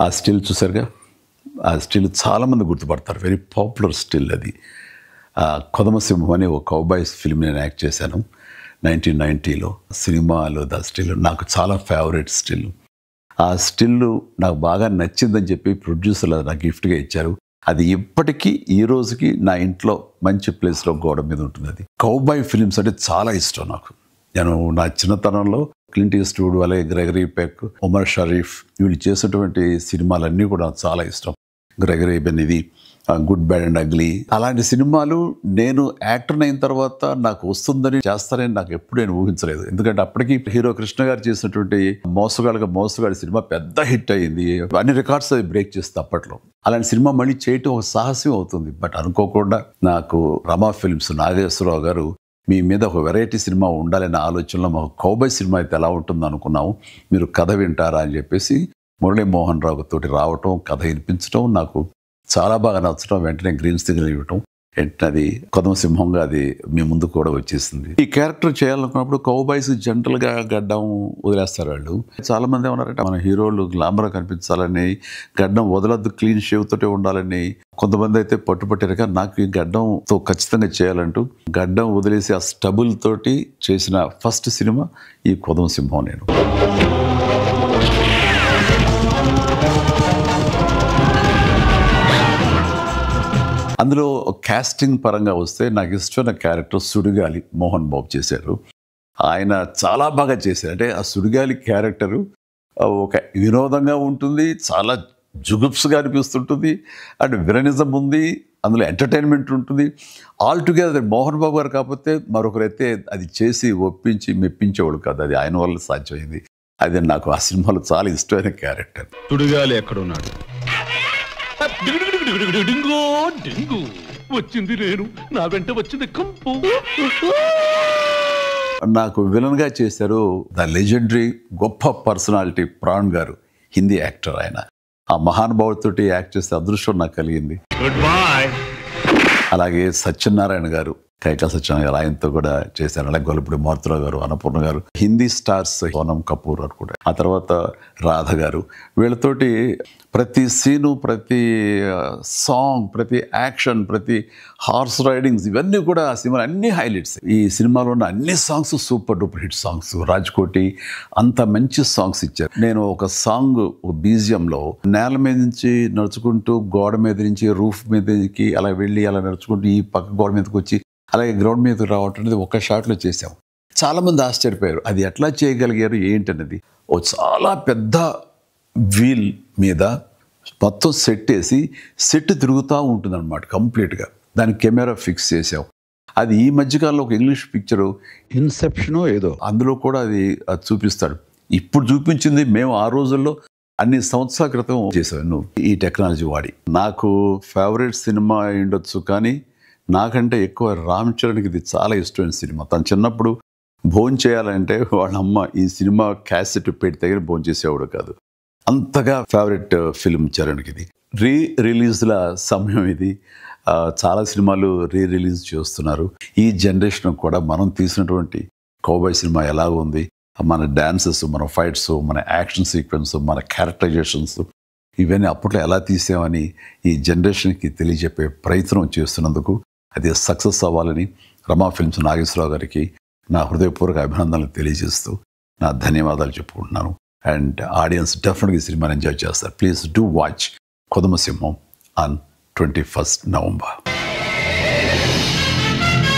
ఆ స్టిల్ చూసారుగా, ఆ స్టిల్ చాలామంది గుర్తుపడతారు. వెరీ పాపులర్ స్టిల్ అది. కొదమసింహం అనే ఒక కౌబాయ్స్ ఫిల్మ్ నేను యాక్ట్ చేశాను 1990లో. సినిమాలో ద స్టిల్ నాకు చాలా ఫేవరెట్ స్టిల్. ఆ స్టిల్ నాకు బాగా నచ్చిందని చెప్పి ప్రొడ్యూసర్లు నాకు గిఫ్ట్గా ఇచ్చారు. అది ఇప్పటికీ ఈ రోజుకి నా ఇంట్లో మంచి ప్లేస్లో గోడ మీద ఉంటుంది. అది కౌబాయ్ ఫిలిమ్స్ అంటే చాలా ఇష్టం నాకు. నేను నా చిన్నతనంలో క్లింట్ ఈస్ట్వుడ్, అలాగే గ్రెగరీ పెక్, ఉమర్ షరీఫ్ వీళ్ళు చేసినటువంటి సినిమాలన్నీ కూడా చాలా ఇష్టం. గ్రెగరీ బెనిది, గుడ్ బ్యాడ్ అండ్ అగ్లీ అలాంటి సినిమాలు నేను యాక్టర్ అయిన తర్వాత నాకు వస్తుందని చేస్తానని నాకు ఎప్పుడు నేను ఊహించలేదు. ఎందుకంటే అప్పటికి హీరో కృష్ణ గారు చేసినటువంటి మోసగాడి సినిమా పెద్ద హిట్ అయ్యింది. అన్ని రికార్డ్స్ అది బ్రేక్ చేస్తుంది అప్పట్లో. అలాంటి సినిమా మళ్ళీ చేయటం ఒక సాహసం అవుతుంది. బట్ అనుకోకుండా నాకు రమా ఫిల్మ్స్ నాగేశ్వరరావు గారు మీ మీద ఒక వెరైటీ సినిమా ఉండాలనే ఆలోచనలో మాకు కౌబాయ్ సినిమా అయితే ఎలా ఉంటుందో అనుకున్నాము, మీరు కథ వింటారా అని చెప్పేసి మురళీమోహన్ రావు తోటి రావటం, కథ వినిపించడం, నాకు చాలా బాగా నచ్చడం, వెంటనే గ్రీన్ సిగ్నల్ ఇవ్వటం, వెంటనే అది కొదమసింహంగా అది మీ ముందుకు కూడా వచ్చేసింది. ఈ క్యారెక్టర్ చేయాలనుకున్నప్పుడు కౌబాయ్స్ జనరల్గా గడ్డం వదిలేస్తారు వాళ్ళు. చాలా మంది ఏమన్నారంటే మన హీరోలు గ్లామర్ కనిపించాలని, గడ్డం వదలద్దు, క్లీన్ షేవ్ తోటే ఉండాలని. కొంతమంది అయితే పట్టుపట్టారుగా నాకు ఈ గడ్డంతో ఖచ్చితంగా చేయాలంటూ గడ్డం వదిలేసి ఆ స్టబుల్ తోటి చేసిన ఫస్ట్ సినిమా ఈ కొదమసింహం. నేను అందులో కాస్టింగ్ పరంగా వస్తే నాకు ఇష్టమైన క్యారెక్టర్ సుడిగాలి మోహన్ బాబు చేశారు. ఆయన చాలా బాగా చేశారు. అంటే ఆ సుడిగాలి క్యారెక్టరు ఒక వినోదంగా ఉంటుంది, చాలా జుగుప్స్గా అనిపిస్తుంటుంది, అండ్ విలనిజం ఉంది, అందులో ఎంటర్టైన్మెంట్ ఉంటుంది. ఆల్ టుగెదర్ మోహన్ బాబు గారు కాకపోతే మరొకరైతే అది చేసి ఒప్పించి మెప్పించేవాడు కాదు. అది ఆయన వల్ల సాధ్యమైంది. అది నాకు ఆ సినిమాలో చాలా ఇష్టమైన క్యారెక్టర్. సుడిగాలి ఎక్కడున్నాడు? వచ్చింది నేను, నా వెంట వచ్చింది కంపు. నాకు విలన్గా చేశారు ద లెజెండరీ గొప్ప పర్సనాలిటీ ప్రాణ్ గారు, హిందీ యాక్టర్. ఆయన ఆ మహానుభావుడితోటి యాక్ట్ చేసే అదృష్టం నాకు కలిగింది. Good bye. అలాగే సత్యనారాయణ గారు, కైకా సత్యనారాయణ గారు, ఆయనతో కూడా చేశారు. అలాగే గొల్లపూడి మారుతిరావు గారు, అన్నపూర్ణ గారు, హిందీ స్టార్స్ సోనం కపూర్ అని కూడా, ఆ తర్వాత రాధ గారు, వీళ్ళతోటి ప్రతి సీను, ప్రతి సాంగ్, ప్రతి యాక్షన్, ప్రతి హార్స్ రైడింగ్స్ ఇవన్నీ కూడా ఆ సినిమా అన్ని హైలైట్స్. ఈ సినిమాలో ఉన్న అన్ని songs super duper hit songs. Raj-Koti అంత మంచి సాంగ్స్ ఇచ్చారు. నేను ఒక సాంగ్ బీజియంలో నేల మీద నుంచి నడుచుకుంటూ గోడ మీద నుంచి రూఫ్ మీదకి అలా వెళ్ళి అలా నడుచుకుంటూ ఈ పక్క గోడ మీదకి వచ్చి అలాగే గ్రౌండ్ మీదకి రావటం అనేది ఒక్క షాట్లో చేసాం. చాలామంది ఆశ్చర్యపోయారు అది ఎట్లా చేయగలిగారు ఏంటనేది. ఓ చాలా పెద్ద వీల్ మీద మొత్తం సెట్ వేసి సెట్ తిరుగుతూ ఉంటుందన్నమాట కంప్లీట్గా. దానికి కెమెరా ఫిక్స్ చేసాం. అది ఈ మధ్యకాలంలో ఒక ఇంగ్లీష్ పిక్చరు ఇన్సెప్షనో ఏదో అందులో కూడా అది చూపిస్తాడు. ఇప్పుడు చూపించింది మేము ఆ రోజుల్లో అన్ని సంవత్సరాల క్రితం చేసాను ఈ టెక్నాలజీ వాడి. నాకు ఫేవరెట్ సినిమా ఉండొచ్చు, కానీ నాకంటే ఎక్కువ రామ్ చరణ్కి ఇది చాలా ఇష్టమైన సినిమా. తను చిన్నప్పుడు భోజనం చేయాలంటే వాళ్ళ అమ్మ ఈ సినిమా క్యాసెట్ పెట్టి దగ్గర భోజనం చేసేవాడు కాదు. అంతగా ఫేవరెట్ ఫిల్మ్ చరణ్కి ఇది. రిలీజ్ల సమయం ఇది. చాలా సినిమాలు రిలీజ్ చేస్తున్నారు. ఈ జనరేషన్ కూడా మనం తీసినటువంటి కౌబాయ్ సినిమా ఎలా ఉంది, మన డాన్సెస్, మన ఫైట్స్, మన యాక్షన్ సీక్వెన్స్, మన క్యారెక్టరైజేషన్స్ ఇవన్నీ అప్పట్లో ఎలా తీసామని ఈ జనరేషన్కి తెలియజెప్పే ప్రయత్నం చేస్తున్నందుకు అది సక్సెస్ అవ్వాలని రమా ఫిల్మ్స్ నాగేశ్వరరావు గారికి నా హృదయపూర్వక అభినందనలు తెలియజేస్తూ నా ధన్యవాదాలు చెప్పుకుంటున్నాను. అండ్ ఆడియన్స్ డెఫినెట్గా ఈ సినిమాని ఎంజాయ్ చేస్తారు. Please do watch కొదమసింహం on 21st November.